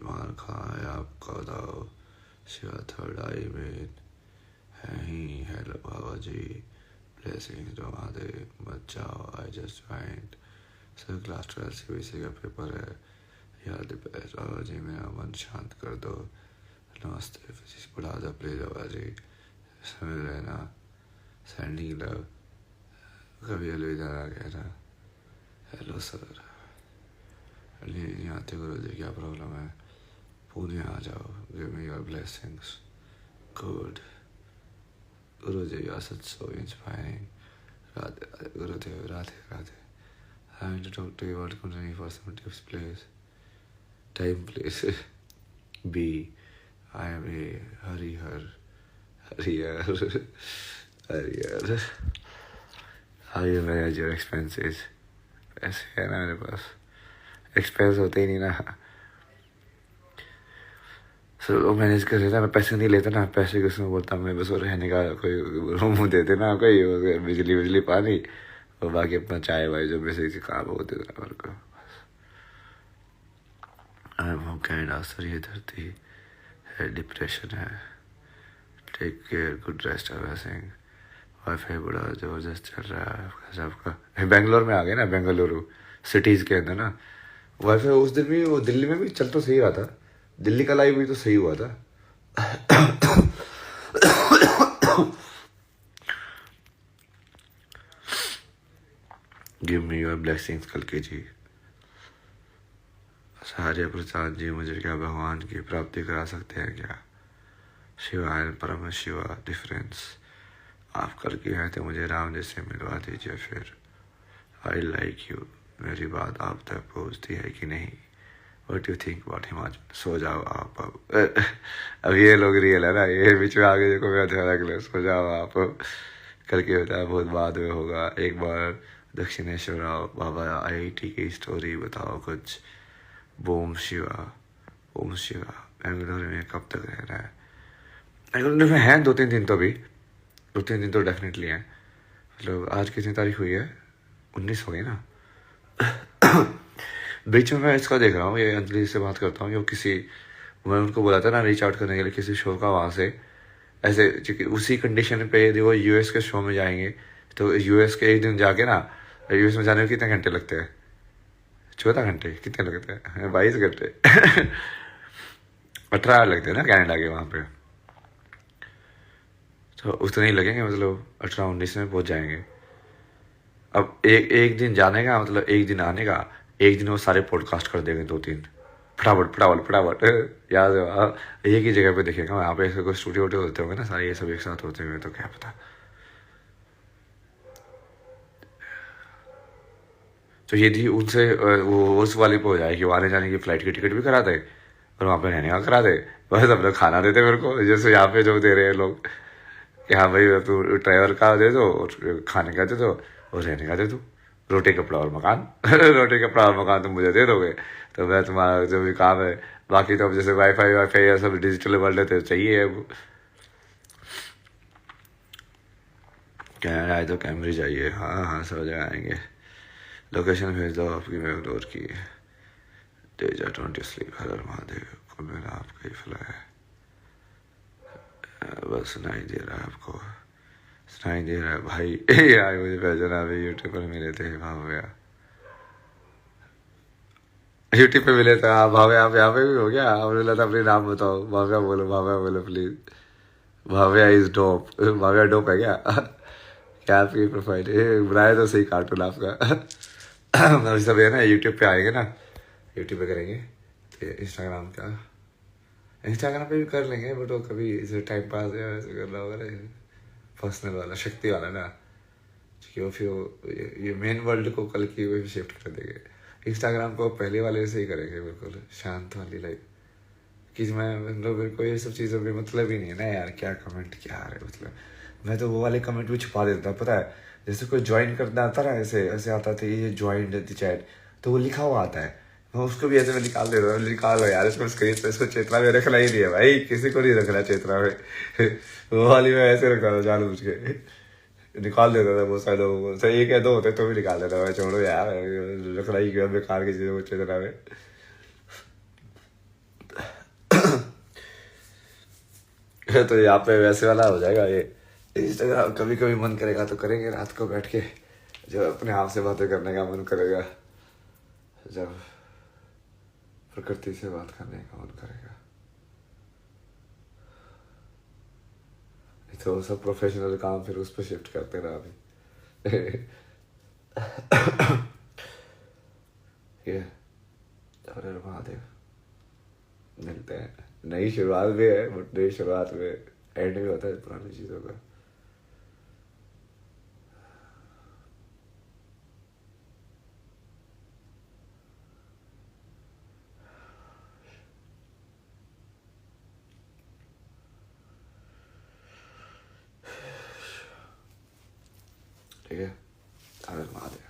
मार खाए आपका दाव, शिवा थर्ड आई में है ही। हेलो बाबा जी, ब्लेसिंग जमा दे, मत जाओ, I just find. Sir class 12 CBSE का पेपर है याद, बाबा जी मेरा मन शांत कर दो। नमस्ते फिजिक्स पढ़ा दो प्लीज बाबा जी, समझ रहे ना? सेंडिंग लव, कभी अलविदा आ गया ना। हेलो सर, नहीं आते गुरु जी, क्या प्रॉब्लम है? पुणे आ जाओ, give me your blessings. Good guru ji, you are such so inspiring. Radhe Radhe Gurudev, Radhe Radhe. I want to talk to you about continuing for some tips, please. Time, please. B. I am a Harihar. Harihar. How you manage your expenses? पैसे है ना मेरे पास, एक्सपेंस होते ही नहीं ना। सब लोग मैनेज कर लेता, मैं पैसे नहीं लेता ना, पैसे किसमें बोलता मैं बस, रहने का कोई रूम देते ना, कोई बिजली पानी, और बाकी अपना चाय वाय जो बेसिक काम होते थे मेरे को। हम कैनेडा सर, ये धरती है, डिप्रेशन है, take care, good rest everything. Wifi बड़ा ज़बरदस्त चल रहा है सबका। बेंगलोर में आ गए ना, बेंगलुरु सिटीज़ के अंदर ना वाईफाई। उस दिन भी वो दिल्ली में भी चल तो सही रहा था, दिल्ली का लाइव भी तो सही हुआ था। गिव मी योर ब्लेसिंग्स कल के जी। आचार्य प्रसाद जी, मुझे क्या भगवान की प्राप्ति करा सकते हैं क्या? शिवा एंड परम शिवा डिफरेंस, आप कल की है तो मुझे राम जी से मिलवा दीजिए फिर। आई लाइक यू, मेरी बात आप तक पहुँचती है कि नहीं? What do you think about Himachal? सो जाओ आप अब ये लोग रियल है ना, ये बीच में आगे देखो मेरा ध्यान रख लो। सो जाओ आप, करके होता है बहुत बाद में होगा। एक बार दक्षिणेश्वर आओ बाबा, IIT की स्टोरी बताओ कुछ। ओम शिवा, ओम शिवा। बेंगलोर में कब तक रहना है? बेंगलोर में हैं 2-3 दिन, तो अभी 2-3 दिन तो डेफिनेटली हैं। मतलब आज कितनी तारीख हुई है? 19 हो गई ना। बीच में मैं इसका देख रहा हूँ, ये अंजलि से बात करता हूँ, मैं उनको बोला था ना रीच आउट करने के लिए किसी शो का, वहाँ से ऐसे उसी कंडीशन पे यदि वो US के शो में जाएंगे तो US के एक दिन जाके ना, US में जाने में कितने घंटे लगते हैं? 14 घंटे कितने लगते हैं? 22 घंटे 18 लगते हैं ना कनाडा के वहाँ पे, तो उतने ही लगेंगे। मतलब 18-19 में पहुँच जाएंगे। अब एक दिन जाने का मतलब एक दिन आने का, एक दिन वो सारे पॉडकास्ट कर देंगे 2-3 फटाफट याद है। एक ही जगह पे देखेगा, वहाँ पे ऐसे कोई स्टूडियो वूडियो होते होंगे ना सारे, ये सब एक साथ होते हुए, तो क्या पता। तो यदि उनसे वो उस वाले पे हो जाए कि वो आने जाने की फ्लाइट की टिकट भी करा दे और वहाँ पे रहने का करा दे, बस अब लोग खाना देते मेरे को, जैसे यहाँ पे जो दे रहे हैं लोग कि हाँ भाई तू ड्राइवर का दे दो और खाने का दे दो और रहने का दे दो, रोटी कपड़ा और मकान रोटी कपड़ा और मकान तुम मुझे दे दोगे तो मैं तुम्हारा जो भी काम है, बाकी तो अब जैसे वाईफाई या सब डिजिटल वर्ल्ड है तो चाहिए। अब कनाडा आए तो कैमरी चाहिए। हाँ सब जगह आएंगे। लोकेशन भेज दो आपकी बेंगलोर की। तेजा 20 स्लीप, हर हर महादेव को मेरा आपका ही फला है। बस सुनाई दे रहा है आपको, सुनाई दे रहा है भाई। यार मुझे पहचाना अभी यूट्यूब पर मिले थे भाव्या, यूट्यूब पे मिले थे। हाँ भाव्या, आप यहाँ पे भी हो गया? आपने लगा अपने नाम बताओ। भाव्या बोलो please. Bhavya is dope. Bhavya dope है क्या? क्या आपकी प्रोफाइल बनाए तो सही कार्टून आपका। सब है ना यूट्यूब पे आएंगे ना, यूट्यूब पे करेंगे तो इंस्टाग्राम पे भी कर लेंगे, बट वो कभी इसे टाइम पास या ऐसे करना होगा ना, पर्सनल वाला शक्ति वाला ना, क्योंकि वो फिर ये मेन वर्ल्ड को कल की वो शिफ्ट कर देंगे। इंस्टाग्राम को पहले वाले से ही करेंगे, बिल्कुल शांत वाली लाइफ। कि मैं मतलब मेरे को ये सब चीज़ों में मतलब ही नहीं है ना यार, क्या कमेंट क्या आ रहे, मतलब मैं तो वो वाले कमेंट भी छुपा देता, पता है। जैसे कोई ज्वाइन करना आता ना, ऐसे आता था ये ज्वाइन द चैट, तो वो लिखा हुआ आता है, मैं उसको भी ऐसे में निकाल देता हूँ। निकालो यार इसको स्क्रीन पे, इसको चेतना में रखना ही नहीं है भाई, किसी को नहीं रखना चेतना में। वो वाली में ऐसे रखता था जानबूझ के, निकाल देता था बहुत सारे लोगों को। सही कह दो होते तो भी निकाल देता था, छोड़ो यार रखना ही क्यों बेकार की चीज़ों को चेतना में। तो यहाँ पे वैसे वाला हो जाएगा ये इंस्टाग्राम। कभी कभी मन करेगा तो करेंगे रात को बैठ के, जब अपने आप से बातें करने का मन करेगा, जब प्रकृति से बात करने का मन करेगा। तो सब प्रोफेशनल काम फिर उस पर शिफ्ट करते रहा अभी। ये हर हर महादेव। मिलते हैं, नई शुरुआत भी है, बट नई शुरुआत में एंड भी होता है पुरानी चीज़ों का। ठीक है, हर हर महादेव,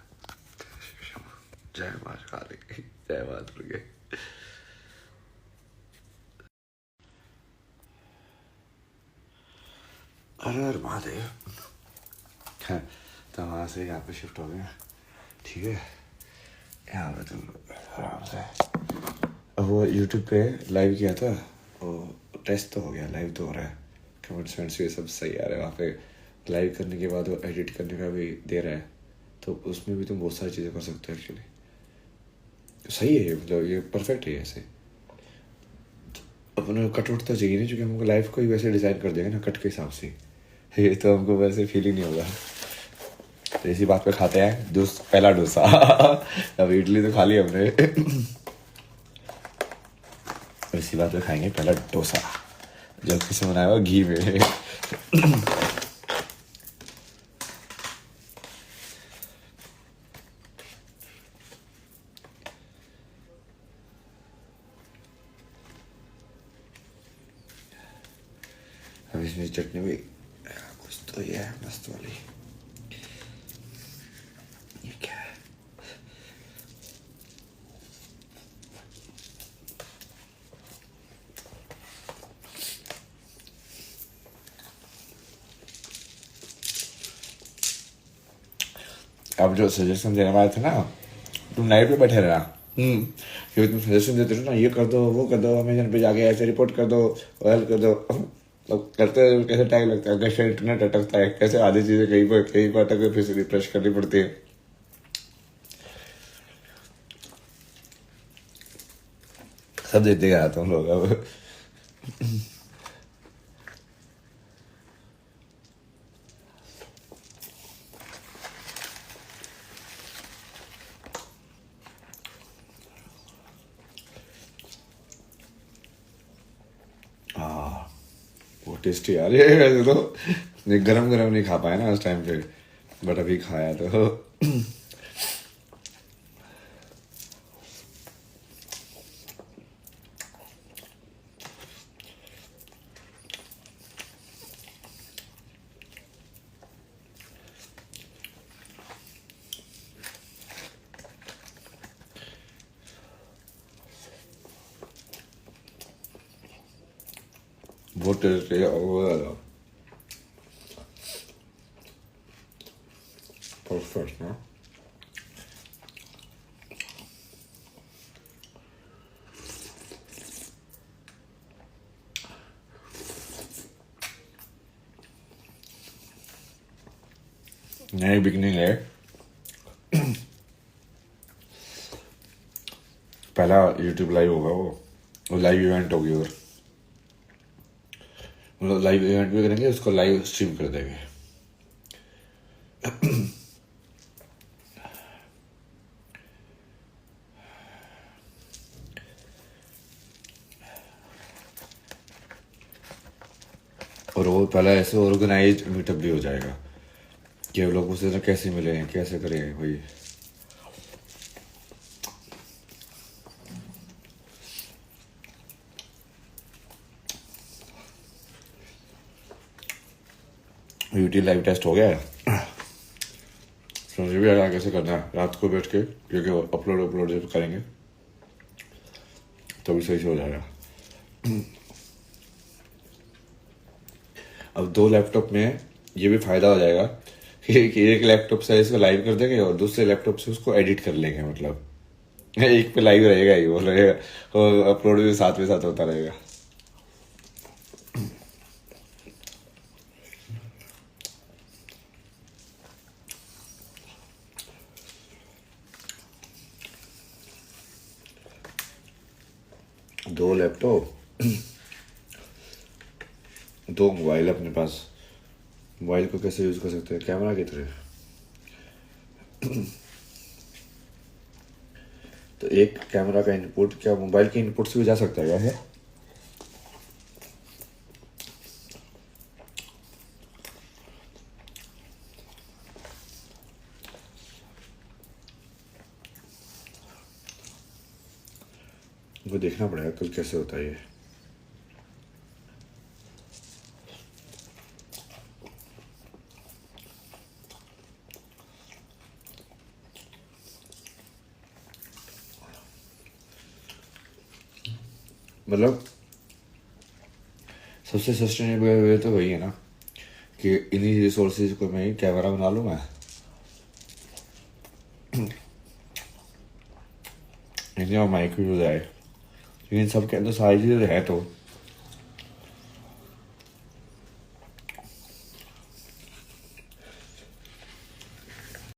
जय माँ काली, जय माँ दुर्गे। हर हर महादेव। तो वहाँ से यहाँ पे शिफ्ट हो गए, ठीक है। यहाँ पे तुम आराम से। अब वो यूट्यूब पे लाइव किया था, वो टेस्ट तो हो गया, लाइव तो हो रहा है, कमेंट्स वेंट्स ये सब सही आ रहा है। वहाँ पे लाइव करने के बाद वो एडिट करने का भी दे रहा है, तो उसमें भी तुम बहुत सारी चीज़ें कर सकते हो एक्चुअली। सही है ये, मतलब ये परफेक्ट है ऐसे। अपने कट उठ तो चाहिए नहीं, क्योंकि हमको लाइफ को ही वैसे डिज़ाइन कर देंगे ना कट के हिसाब से, ये तो हमको वैसे फील ही नहीं होगा। तो इसी बात पे खाते हैं पहला डोसा। अब इडली तो खा ली हमने, इसी बात पे खाएंगे पहला डोसा, जो किसी बनाया हुआ घी में। अब इसमें चटनी भी कुछ तो ये है मस्त वाली। ये क्या है? अब जो सजेशन देने वाले थे ना, तुम नाइट पे बैठे रहना। क्योंकि तुम सजेशन देते रहो ना, ये कर दो वो कर दो, अमेजन पे जाके ऐसे रिपोर्ट कर दो, हेल्प कर दो। तो करते हुए कैसे टाइम लगता है, कैसे इंटरनेट अटकता है, कैसे आधी चीजें कहीं पर अटक के फिर से रिफ्रेश करनी पड़ती है। सब देते गया तुम लोग अब। हाँ वो टेस्टी यार, ये वैसे तो गरम गरम नहीं खा पाया ना उस टाइम पे, बट अभी खाया तो। बहुत टेस्टी है वो वाला, परफेक्ट ना। नई बिगनिंग है। पहला यूट्यूब लाइव होगा वो लाइव इवेंट होगी, और मतलब लाइव इवेंट भी करेंगे, उसको लाइव स्ट्रीम कर देंगे। और वो पहला ऐसे ऑर्गेनाइज मीटअप भी हो जाएगा कि लोग उससे कैसे मिले हैं, कैसे करें वही। यूट्यूब लाइव टेस्ट हो गया है, समझ भी आया कैसे करना है रात को बैठ के, क्योंकि अपलोड जब करेंगे तो भी सही से हो जाएगा। अब 2 लैपटॉप में ये भी फायदा हो जाएगा कि एक लैपटॉप से इसको लाइव कर देंगे और दूसरे लैपटॉप से उसको एडिट कर लेंगे, मतलब एक पे लाइव रहेगा ही वो रहेगा, और अपलोड भी साथ होता रहेगा। दो लैपटॉप, 2 मोबाइल अपने पास। मोबाइल को कैसे यूज कर सकते हैं, कैमरा की तरह। तो एक कैमरा का इनपुट क्या मोबाइल के इनपुट से भी जा सकता है क्या है? वो देखना पड़ेगा कल कैसे होता है ये। मतलब सबसे सस्टेनेबल वे तो वही है ना कि इन्हीं रिसोर्सेज को मैं कैमरा बना लूँ मैं, इन्हें और माइक भी हो जाए, लेकिन सबके अंदर सारी चीज़ें है तो